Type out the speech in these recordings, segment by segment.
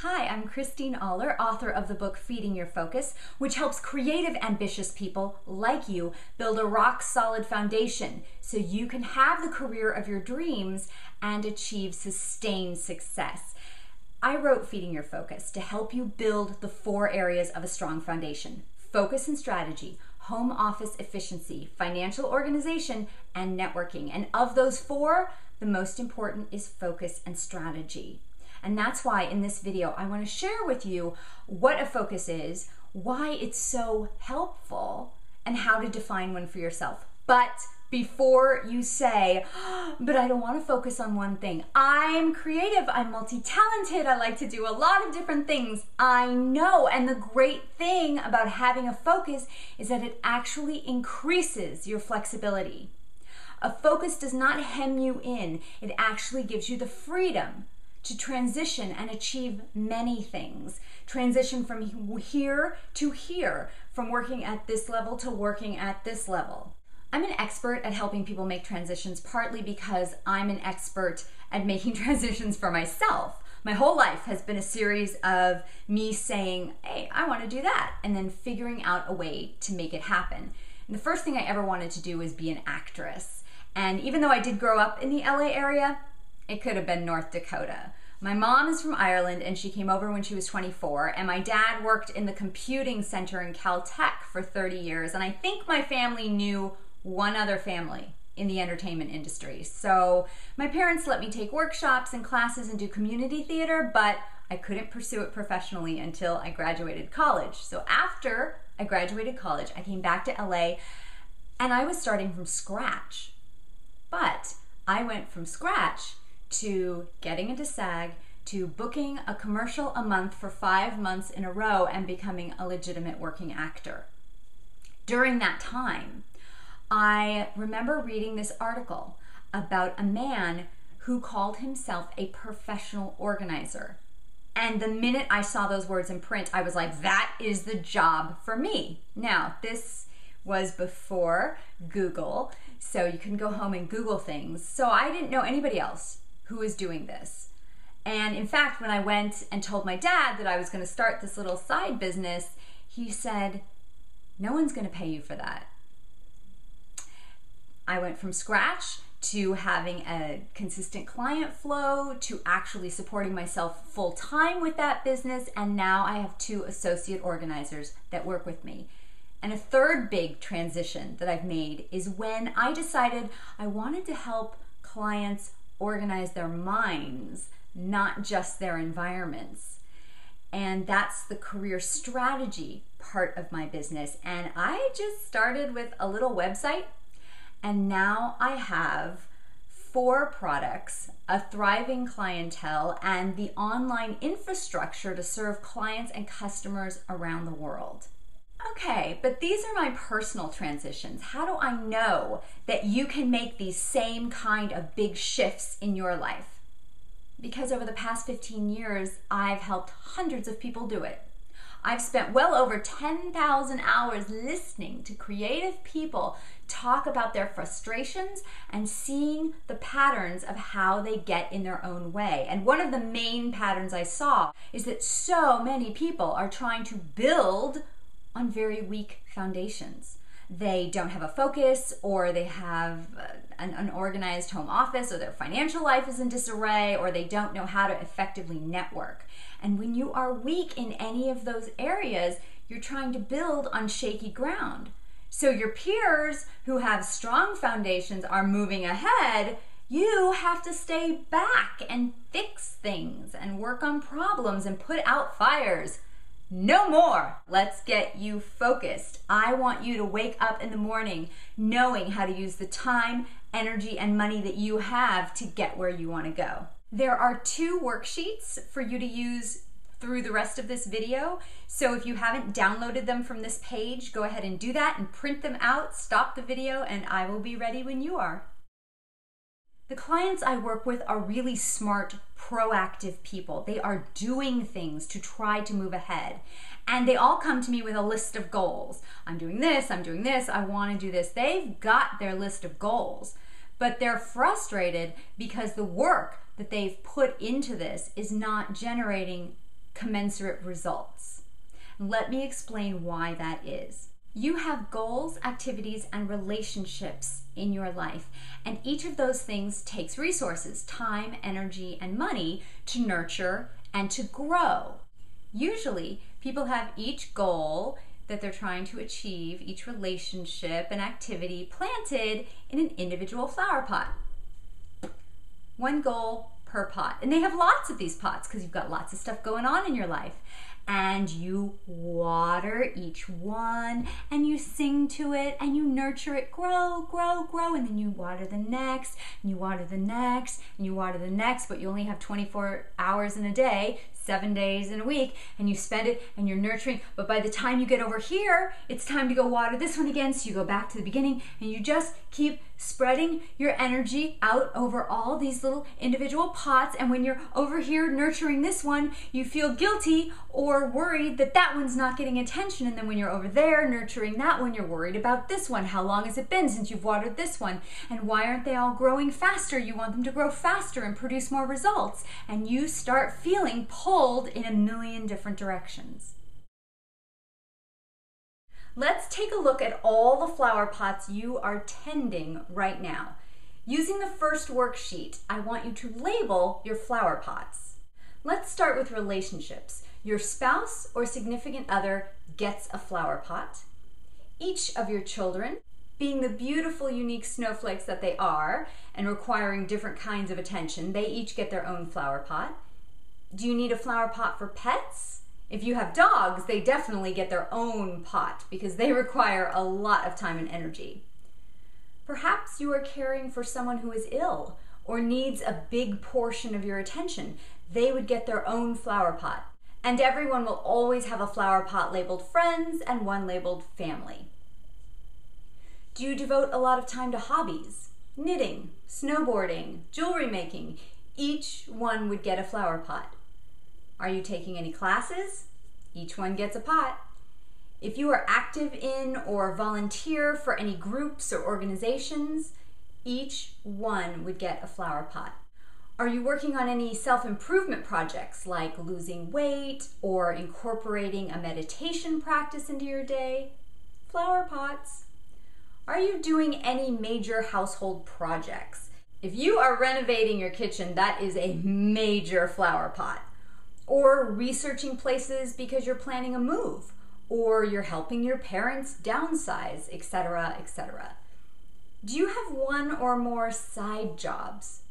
Hi, I'm Christine Aller, author of the book Feeding Your Focus, which helps creative, ambitious people like you build a rock-solid foundation so you can have the career of your dreams and achieve sustained success. I wrote Feeding Your Focus to help you build the 4 areas of a strong foundation: focus and strategy, home office efficiency, financial organization, and networking. And of those 4, the most important is focus and strategy. And that's why in this video, I want to share with you what a focus is, why it's so helpful, and how to define one for yourself. But before you say, but I don't want to focus on one thing. I'm creative, I'm multi-talented, I like to do a lot of different things. I know, and the great thing about having a focus is that it actually increases your flexibility. A focus does not hem you in. It actually gives you the freedom to transition and achieve many things. Transition from here to here, from working at this level to working at this level. I'm an expert at helping people make transitions, partly because I'm an expert at making transitions for myself. My whole life has been a series of me saying, hey, I want to do that, and then figuring out a way to make it happen. And the first thing I ever wanted to do was be an actress. And even though I did grow up in the LA area, it could have been North Dakota. My mom is from Ireland and she came over when she was 24, and my dad worked in the computing center in Caltech for 30 years, and I think my family knew one other family in the entertainment industry. So my parents let me take workshops and classes and do community theater, but I couldn't pursue it professionally until I graduated college. So after I graduated college, I came back to LA and I was starting from scratch. But I went from scratch to getting into SAG, to booking a commercial a month for 5 months in a row and becoming a legitimate working actor. During that time, I remember reading this article about a man who called himself a professional organizer. And the minute I saw those words in print, I was like, that is the job for me. Now, this was before Google, so you can go home and Google things. So I didn't know anybody else who was doing this. And in fact, when I went and told my dad that I was going to start this little side business, he said, no one's going to pay you for that. I went from scratch to having a consistent client flow, to actually supporting myself full time with that business, and now I have 2 associate organizers that work with me. And a third big transition that I've made is when I decided I wanted to help clients organize their minds, not just their environments. And that's the career strategy part of my business. And I just started with a little website, and now I have 4 products, a thriving clientele, and the online infrastructure to serve clients and customers around the world. Okay, but these are my personal transitions. How do I know that you can make these same kind of big shifts in your life? Because over the past 15 years, I've helped hundreds of people do it. I've spent well over 10,000 hours listening to creative people talk about their frustrations and seeing the patterns of how they get in their own way. And one of the main patterns I saw is that so many people are trying to build on very weak foundations. They don't have a focus, or they have an unorganized home office, or their financial life is in disarray, or they don't know how to effectively network. And when you are weak in any of those areas, you're trying to build on shaky ground. So your peers who have strong foundations are moving ahead. You have to stay back and fix things and work on problems and put out fires. No more. Let's get you focused. I want you to wake up in the morning knowing how to use the time, energy, and money that you have to get where you want to go. There are 2 worksheets for you to use through the rest of this video. So if you haven't downloaded them from this page, go ahead and do that and print them out, stop the video, and I will be ready when you are. The clients I work with are really smart, proactive people. They are doing things to try to move ahead. And they all come to me with a list of goals. I'm doing this, I want to do this. They've got their list of goals, but they're frustrated because the work that they've put into this is not generating commensurate results. Let me explain why that is. You have goals, activities, and relationships in your life, and each of those things takes resources, time, energy, and money to nurture and to grow. Usually, people have each goal that they're trying to achieve, each relationship and activity planted in an individual flower pot. One goal per pot. And they have lots of these pots because you've got lots of stuff going on in your life. And you water each one, and you sing to it, and you nurture it, grow, grow, grow, and then you water the next, and you water the next, and you water the next, but you only have 24 hours in a day, 7 days in a week, and you spend it, and you're nurturing, but by the time you get over here, it's time to go water this one again, so you go back to the beginning, and you just keep spreading your energy out over all these little individual pots, and when you're over here nurturing this one, you feel guilty or worried that that one's not getting attention, and then when you're over there nurturing that one, you're worried about this one. How long has it been since you've watered this one? And why aren't they all growing faster? You want them to grow faster and produce more results, and you start feeling pulled in a million different directions. Let's take a look at all the flower pots you are tending right now. Using the first worksheet, I want you to label your flower pots. Let's start with relationships. Your spouse or significant other gets a flower pot. Each of your children, being the beautiful, unique snowflakes that they are and requiring different kinds of attention, they each get their own flower pot. Do you need a flower pot for pets? If you have dogs, they definitely get their own pot because they require a lot of time and energy. Perhaps you are caring for someone who is ill or needs a big portion of your attention. They would get their own flower pot. And everyone will always have a flower pot labeled friends and one labeled family. Do you devote a lot of time to hobbies? Knitting, snowboarding, jewelry making. Each one would get a flower pot. Are you taking any classes? Each one gets a pot. If you are active in or volunteer for any groups or organizations, each one would get a flower pot. Are you working on any self-improvement projects like losing weight or incorporating a meditation practice into your day? Flower pots. Are you doing any major household projects? If you are renovating your kitchen, that is a major flower pot. Or researching places because you're planning a move, or you're helping your parents downsize, etc., etc. Do you have one or more side jobs?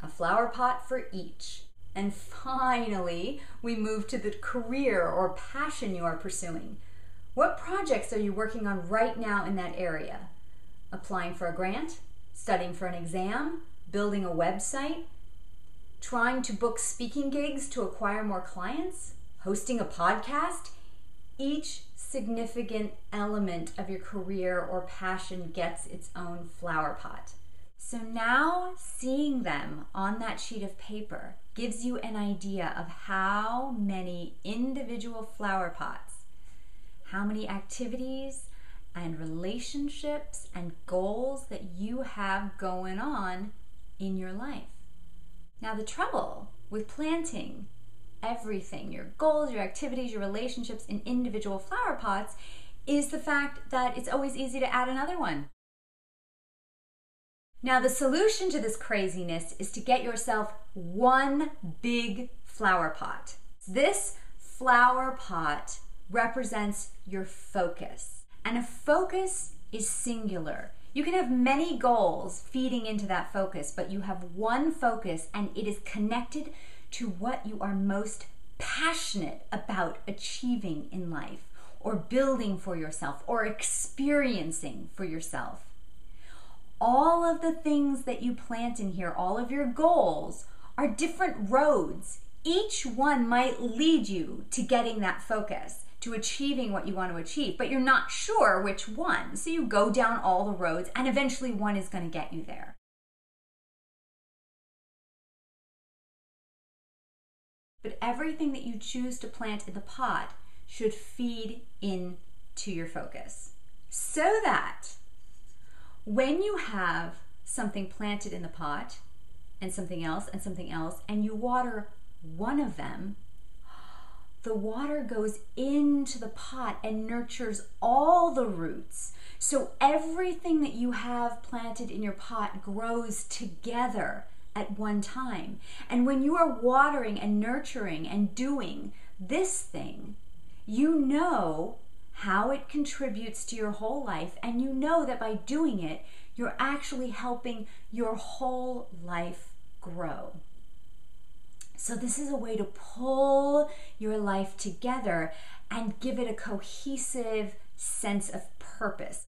A flower pot for each. And finally, we move to the career or passion you are pursuing. What projects are you working on right now in that area? Applying for a grant? Studying for an exam? Building a website? Trying to book speaking gigs to acquire more clients? Hosting a podcast? Each significant element of your career or passion gets its own flower pot. So now seeing them on that sheet of paper gives you an idea of how many individual flower pots, how many activities and relationships and goals that you have going on in your life. Now the trouble with planting everything, your goals, your activities, your relationships in individual flower pots is the fact that it's always easy to add another one. Now the solution to this craziness is to get yourself one big flower pot. This flower pot represents your focus, and a focus is singular. You can have many goals feeding into that focus, but you have one focus and it is connected to what you are most passionate about achieving in life or building for yourself or experiencing for yourself. All of the things that you plant in here, all of your goals are different roads. Each one might lead you to getting that focus, to achieving what you want to achieve, but you're not sure which one. So you go down all the roads and eventually one is going to get you there. But everything that you choose to plant in the pot should feed into your focus so that when you have something planted in the pot and something else and something else, and you water one of them, the water goes into the pot and nurtures all the roots. So everything that you have planted in your pot grows together at one time. And when you are watering and nurturing and doing this thing, you know how it contributes to your whole life, and you know that by doing it, you're actually helping your whole life grow. So this is a way to pull your life together and give it a cohesive sense of purpose.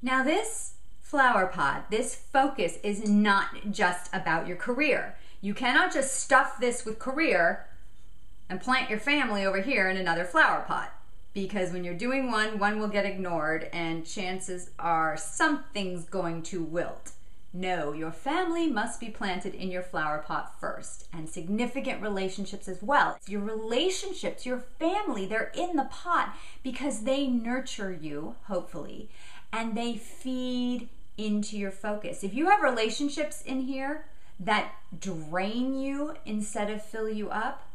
Now this flower pot, this focus is not just about your career. You cannot just stuff this with career and plant your family over here in another flower pot. Because when you're doing one will get ignored, and chances are something's going to wilt. No, your family must be planted in your flower pot first, and significant relationships as well. Your relationships, your family, they're in the pot because they nurture you, hopefully, and they feed into your focus. If you have relationships in here that drain you instead of fill you up,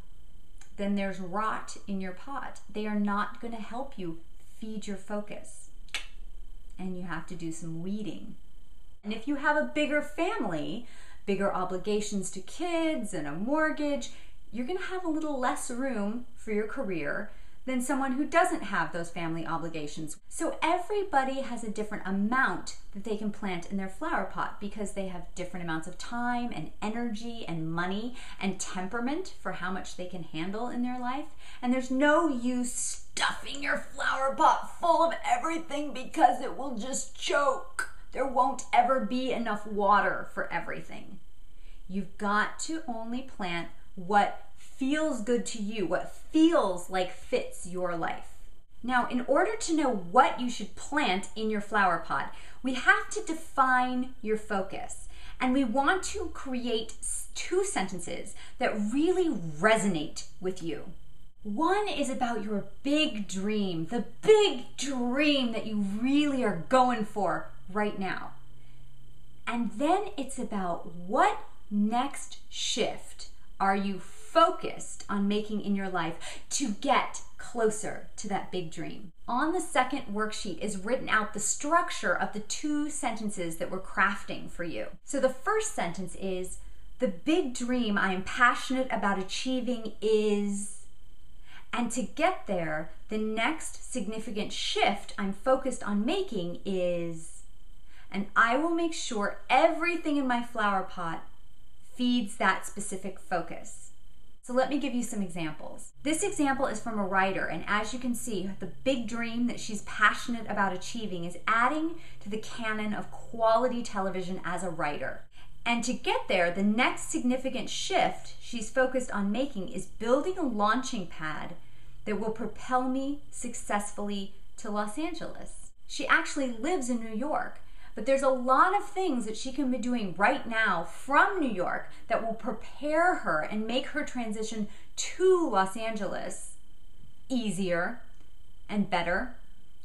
then there's rot in your pot. They are not going to help you feed your focus. And you have to do some weeding. And if you have a bigger family, bigger obligations to kids and a mortgage, you're going to have a little less room for your career than someone who doesn't have those family obligations. So everybody has a different amount that they can plant in their flower pot because they have different amounts of time and energy and money and temperament for how much they can handle in their life. And there's no use stuffing your flower pot full of everything because it will just choke. There won't ever be enough water for everything. You've got to only plant what feels good to you, what feels like fits your life. Now, in order to know what you should plant in your flower pot, we have to define your focus. And we want to create 2 sentences that really resonate with you. One is about your big dream, the big dream that you really are going for right now. And then it's about what next shift are you focused on making in your life to get closer to that big dream. On the second worksheet is written out the structure of the 2 sentences that we're crafting for you. So the first sentence is, the big dream I am passionate about achieving is, and to get there, the next significant shift I'm focused on making is, and I will make sure everything in my flower pot feeds that specific focus. So let me give you some examples. This example is from a writer, and as you can see, the big dream that she's passionate about achieving is adding to the canon of quality television as a writer. And to get there, the next significant shift she's focused on making is building a launching pad that will propel me successfully to Los Angeles. She actually lives in New York, but there's a lot of things that she can be doing right now from New York that will prepare her and make her transition to Los Angeles easier and better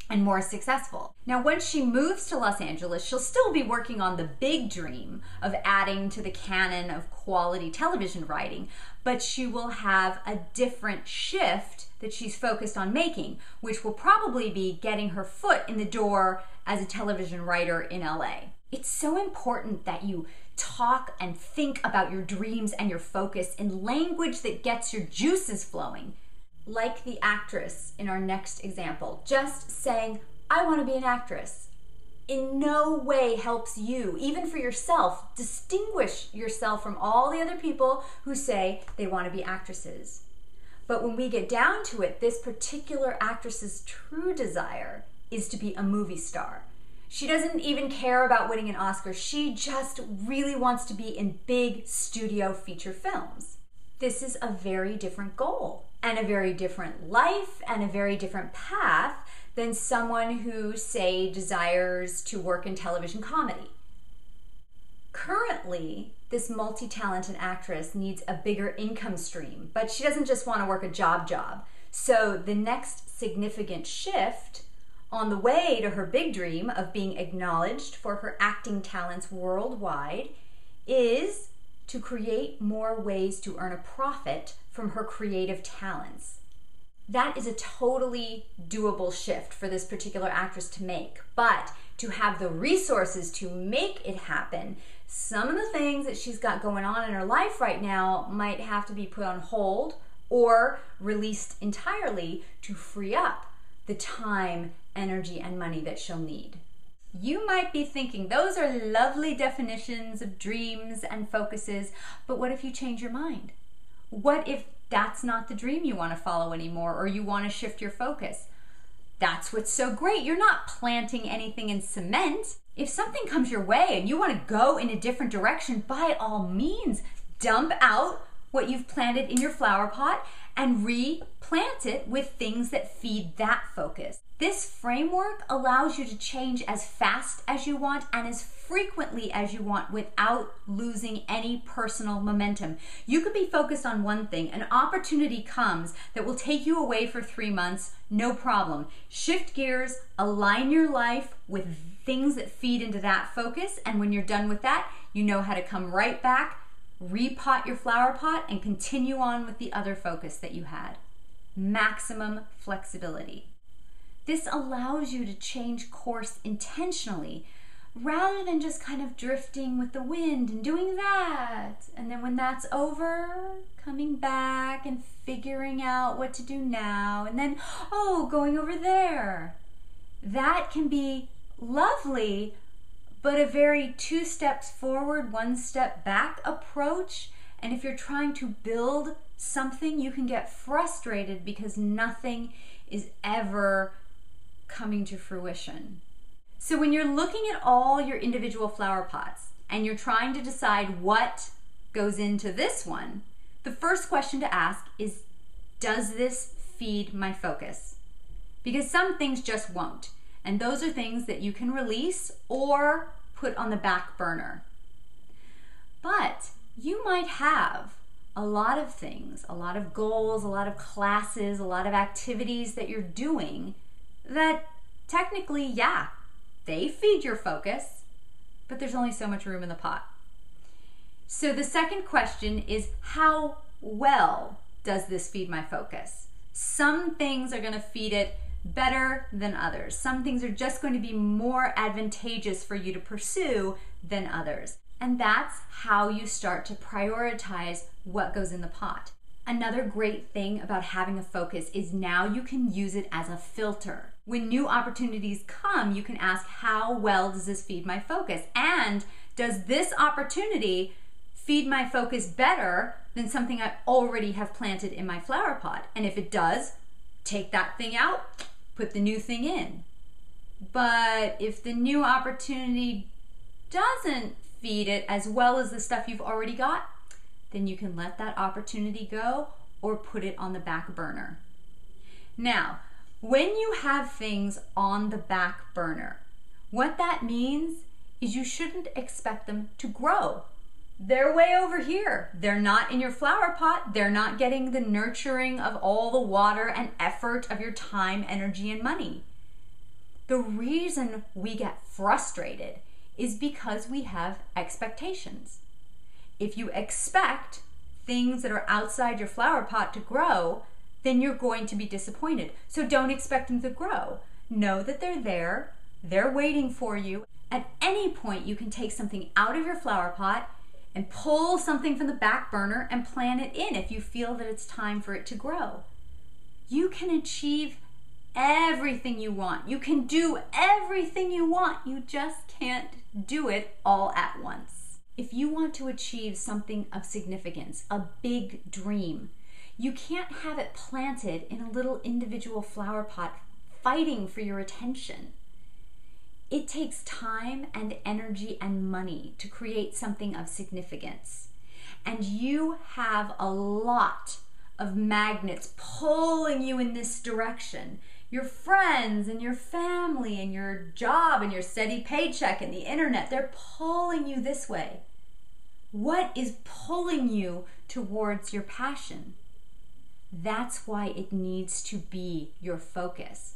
and more successful. Now, when she moves to Los Angeles, she'll still be working on the big dream of adding to the canon of quality television writing, but she will have a different shift that she's focused on making, which will probably be getting her foot in the door as a television writer in LA. It's so important that you talk and think about your dreams and your focus in language that gets your juices flowing. Like the actress in our next example, just saying, I want to be an actress, in no way helps you, even for yourself, distinguish yourself from all the other people who say they want to be actresses. But when we get down to it, this particular actress's true desire is to be a movie star. She doesn't even care about winning an Oscar. She just really wants to be in big studio feature films. This is a very different goal and a very different life and a very different path than someone who, say, desires to work in television comedy. Currently, this multi-talented actress needs a bigger income stream, but she doesn't just want to work a job. So the next significant shift on the way to her big dream of being acknowledged for her acting talents worldwide is to create more ways to earn a profit from her creative talents. That is a totally doable shift for this particular actress to make, but to have the resources to make it happen, some of the things that she's got going on in her life right now might have to be put on hold or released entirely to free up the time, energy, and money that she'll need. You might be thinking, those are lovely definitions of dreams and focuses, but what if you change your mind? What if that's not the dream you want to follow anymore, or you want to shift your focus? That's what's so great. You're not planting anything in cement. If something comes your way and you want to go in a different direction, by all means, dump out what you've planted in your flower pot and replant it with things that feed that focus. This framework allows you to change as fast as you want and as frequently as you want without losing any personal momentum. You could be focused on one thing. An opportunity comes that will take you away for 3 months, no problem. Shift gears, align your life with things that feed into that focus, and when you're done with that, you know how to come right back, repot your flower pot, and continue on with the other focus that you had. Maximum flexibility. This allows you to change course intentionally rather than just kind of drifting with the wind and doing that. And then when that's over, coming back and figuring out what to do now. And then, going over there. That can be lovely, but a very 2 steps forward, 1 step back approach. And if you're trying to build something, you can get frustrated because nothing is ever coming to fruition. So when you're looking at all your individual flower pots and you're trying to decide what goes into this one, the first question to ask is, does this feed my focus? Because some things just won't. And those are things that you can release or put on the back burner. But you might have a lot of things, a lot of goals, a lot of classes, a lot of activities that you're doing that technically, they feed your focus, but there's only so much room in the pot. So the second question is, how well does this feed my focus? Some things are going to feed it better than others. Some things are just going to be more advantageous for you to pursue than others. And that's how you start to prioritize what goes in the pot. Another great thing about having a focus is now you can use it as a filter. When new opportunities come, you can ask, how well does this feed my focus? And does this opportunity feed my focus better than something I already have planted in my flower pot? And if it does, take that thing out, put the new thing in. But if the new opportunity doesn't feed it as well as the stuff you've already got, then you can let that opportunity go or put it on the back burner. Now, when you have things on the back burner, what that means is you shouldn't expect them to grow. They're way over here. They're not in your flower pot. They're not getting the nurturing of all the water and effort of your time, energy, and money. The reason we get frustrated is because we have expectations. If you expect things that are outside your flower pot to grow, then you're going to be disappointed. So don't expect them to grow. Know that they're there. They're waiting for you. At any point, you can take something out of your flower pot and pull something from the back burner and plant it in if you feel that it's time for it to grow. You can achieve everything you want. You can do everything you want. You just can't do it all at once. If you want to achieve something of significance, a big dream, you can't have it planted in a little individual flower pot fighting for your attention. It takes time and energy and money to create something of significance. And you have a lot of magnets pulling you in this direction. Your friends and your family and your job and your steady paycheck and the internet, they're pulling you this way. What is pulling you towards your passion? That's why it needs to be your focus.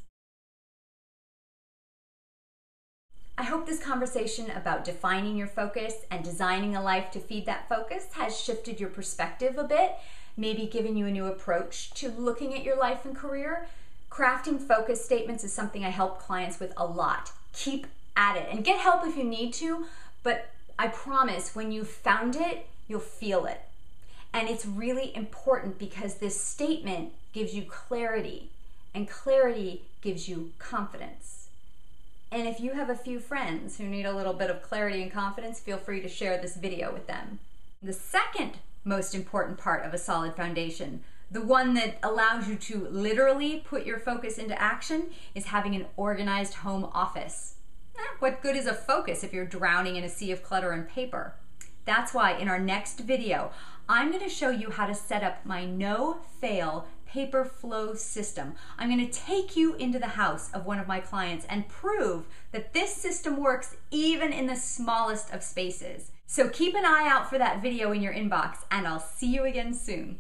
I hope this conversation about defining your focus and designing a life to feed that focus has shifted your perspective a bit, maybe given you a new approach to looking at your life and career. Crafting focus statements is something I help clients with a lot. Keep at it and get help if you need to, but I promise when you've found it, you'll feel it. And it's really important because this statement gives you clarity, and clarity gives you confidence. And if you have a few friends who need a little bit of clarity and confidence, feel free to share this video with them. The second most important part of a solid foundation, the one that allows you to literally put your focus into action, is having an organized home office. What good is a focus if you're drowning in a sea of clutter and paper? That's why in our next video, I'm going to show you how to set up my no-fail paper flow system. I'm going to take you into the house of one of my clients and prove that this system works even in the smallest of spaces. So keep an eye out for that video in your inbox, and I'll see you again soon.